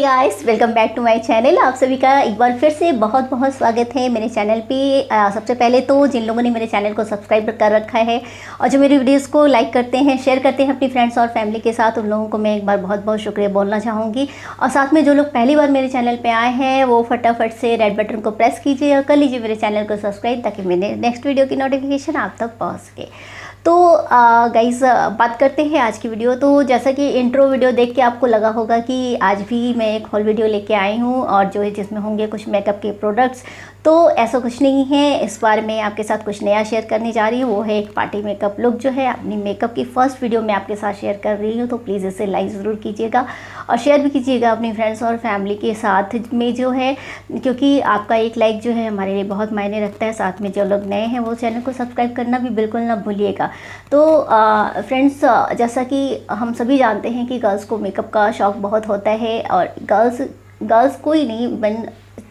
Guys, welcome back to my channel. आप सभी का एक बार फिर से बहुत बहुत स्वागत है मेरे चैनल पे। सबसे पहले तो जिन लोगों ने मेरे चैनल को सब्सक्राइब कर रखा है और जो मेरी वीडियोस को लाइक करते हैं, शेयर करते हैं अपनी फ्रेंड्स और फैमिली के साथ, उन लोगों को मैं एक बार बहुत बहुत शुक्रिया बोलना चाहूँगी। और साथ में जो लोग पहली बार मेरे चैनल पर आए हैं वो फटाफट से रेड बटन को प्रेस कीजिए और कर लीजिए मेरे चैनल को सब्सक्राइब, ताकि मेरे नेक्स्ट वीडियो की नोटिफिकेशन आप तक पहुँच सके। तो गाइस, बात करते हैं आज की वीडियो। तो जैसा कि इंट्रो वीडियो देख के आपको लगा होगा कि आज भी मैं एक हॉल वीडियो लेके आई हूँ और जो है जिसमें होंगे कुछ मेकअप के प्रोडक्ट्स। तो ऐसा कुछ नहीं है, इस बार मैं आपके साथ कुछ नया शेयर करने जा रही हूँ। वो है एक पार्टी मेकअप लुक, जो है अपनी मेकअप की फर्स्ट वीडियो मैं आपके साथ शेयर कर रही हूँ। तो प्लीज़ इसे लाइक ज़रूर कीजिएगा और शेयर भी कीजिएगा अपनी फ्रेंड्स और फैमिली के साथ में, जो है क्योंकि आपका एक लाइक जो है हमारे लिए बहुत मायने रखता है। साथ में जो लोग नए हैं वो चैनल को सब्सक्राइब करना भी बिल्कुल ना भूलिएगा। तो फ्रेंड्स, जैसा कि हम सभी जानते हैं कि गर्ल्स को मेकअप का शौक़ बहुत होता है। और गर्ल्स कोई नहीं, इवन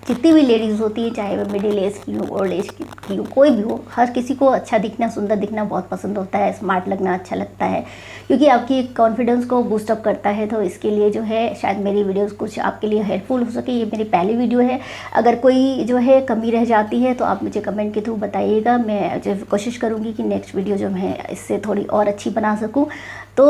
जितनी भी लेडीज़ होती है, चाहे वो मिडिल एज की हो, ओल्ड एज की हो, कोई भी हो, हर किसी को अच्छा दिखना, सुंदर दिखना बहुत पसंद होता है। स्मार्ट लगना अच्छा लगता है क्योंकि आपकी कॉन्फिडेंस को बूस्ट अप करता है। तो इसके लिए जो है शायद मेरी वीडियोस कुछ आपके लिए हेल्पफुल हो सके। ये मेरी पहली वीडियो है, अगर कोई जो है कमी रह जाती है तो आप मुझे कमेंट के थ्रू बताइएगा। मैं जो कोशिश करूँगी कि नेक्स्ट वीडियो जो है इससे थोड़ी और अच्छी बना सकूँ। तो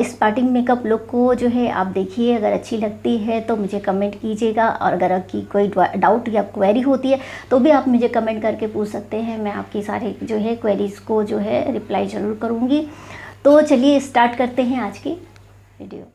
इस पार्टी मेकअप लुक को जो है आप देखिए, अगर अच्छी लगती है तो मुझे कमेंट कीजिएगा। और अगर आपकी कोई डाउट या क्वेरी होती है तो भी आप मुझे कमेंट करके पूछ सकते हैं। मैं आपकी सारे जो है क्वेरीज़ को जो है रिप्लाई ज़रूर करूँगी। तो चलिए स्टार्ट करते हैं आज की वीडियो।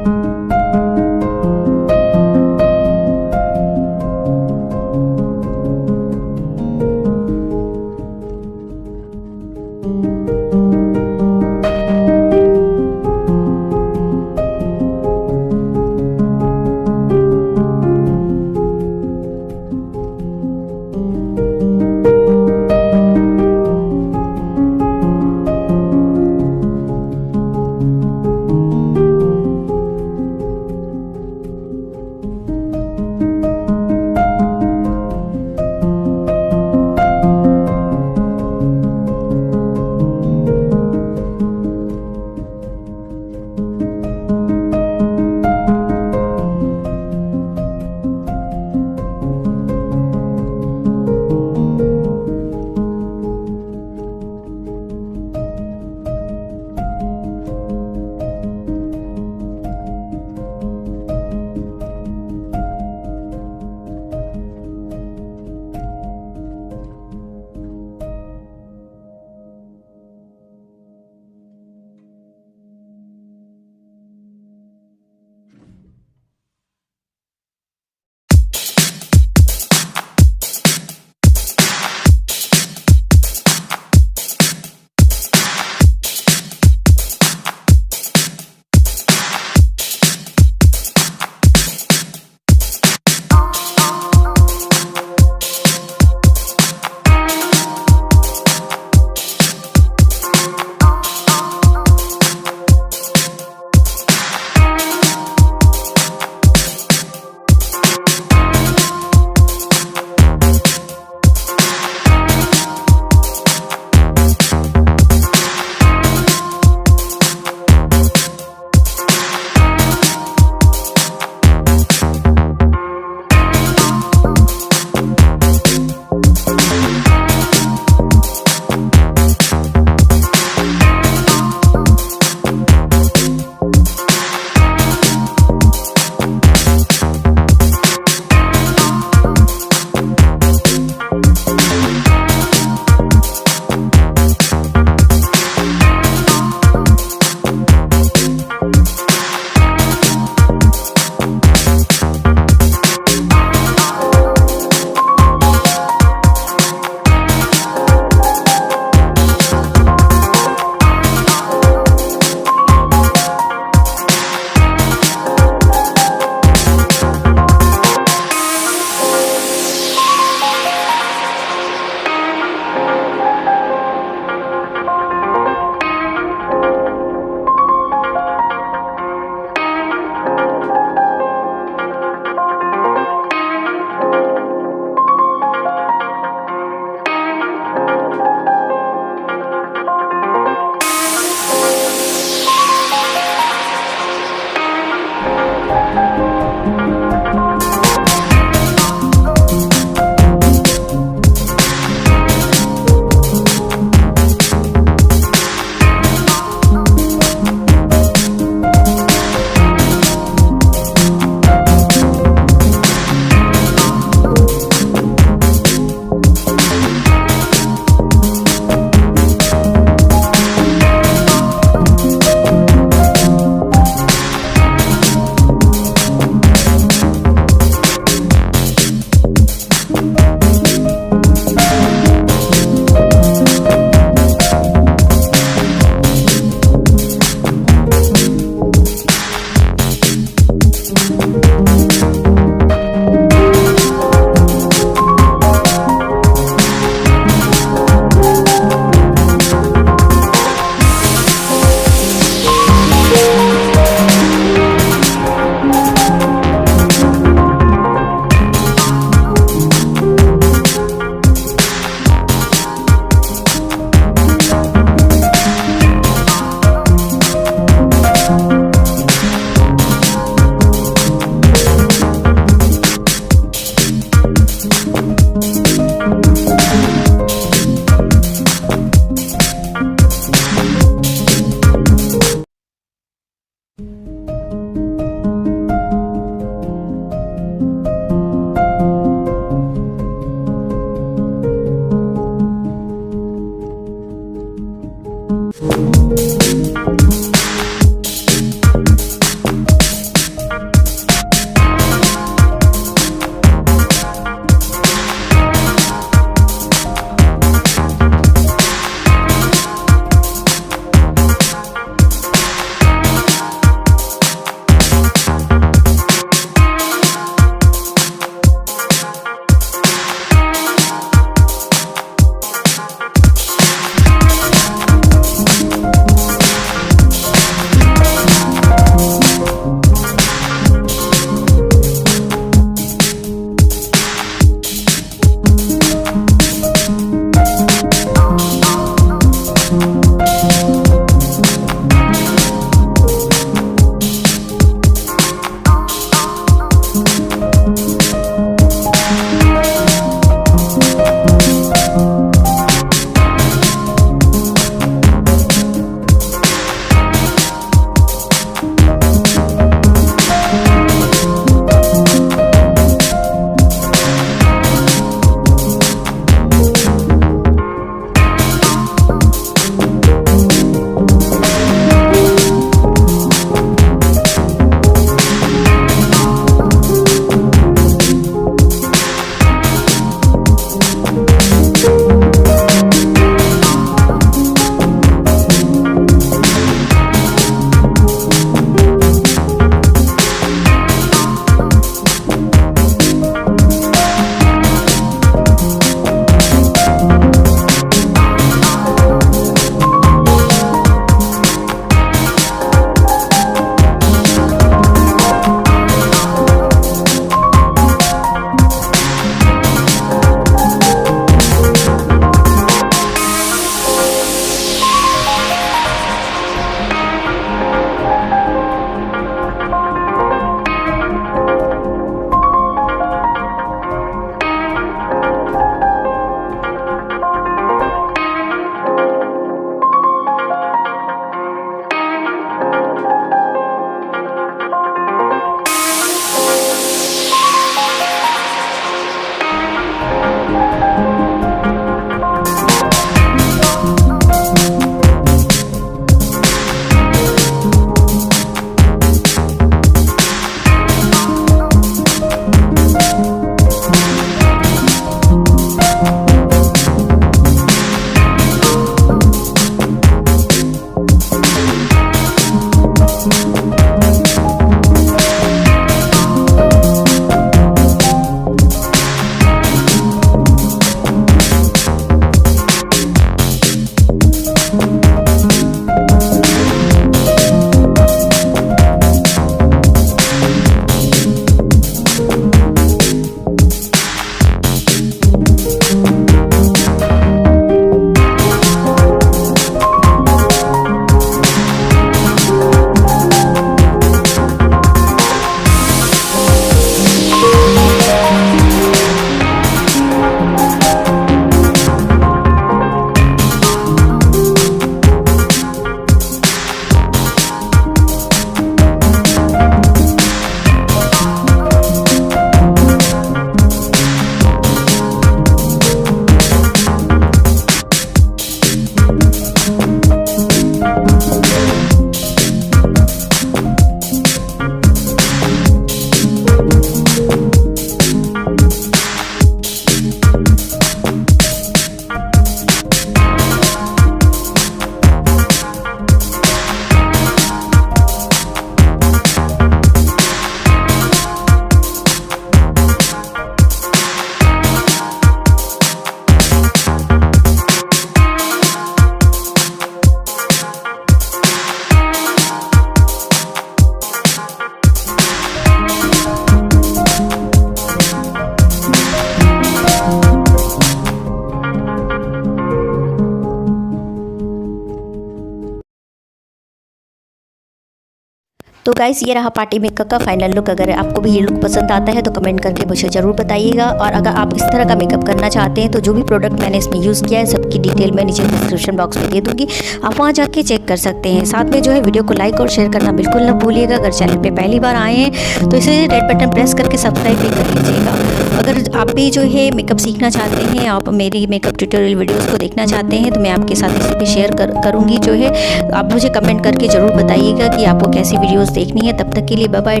तो गाइस ये रहा पार्टी मेकअप का फाइनल लुक। अगर आपको भी ये लुक पसंद आता है तो कमेंट करके मुझे ज़रूर बताइएगा। और अगर आप इस तरह का मेकअप करना चाहते हैं तो जो भी प्रोडक्ट मैंने इसमें यूज़ किया है सबकी डिटेल मैं नीचे डिस्क्रिप्शन बॉक्स में दे दूँगी, आप वहाँ जाके चेक कर सकते हैं। साथ में जो है वीडियो को लाइक और शेयर करना बिल्कुल ना भूलिएगा। अगर चैनल पर पहली बार आए हैं तो इसे रेड बटन प्रेस करके सब्सक्राइब भी कर लीजिएगा। अगर आप भी जो है मेकअप सीखना चाहते हैं, आप मेरी मेकअप ट्यूटोरियल वीडियोस को देखना चाहते हैं तो मैं आपके साथ इसे भी शेयर करूँगी जो है। आप मुझे कमेंट करके ज़रूर बताइएगा कि आपको कैसी वीडियोस देखनी है। तब तक के लिए बाय बाय।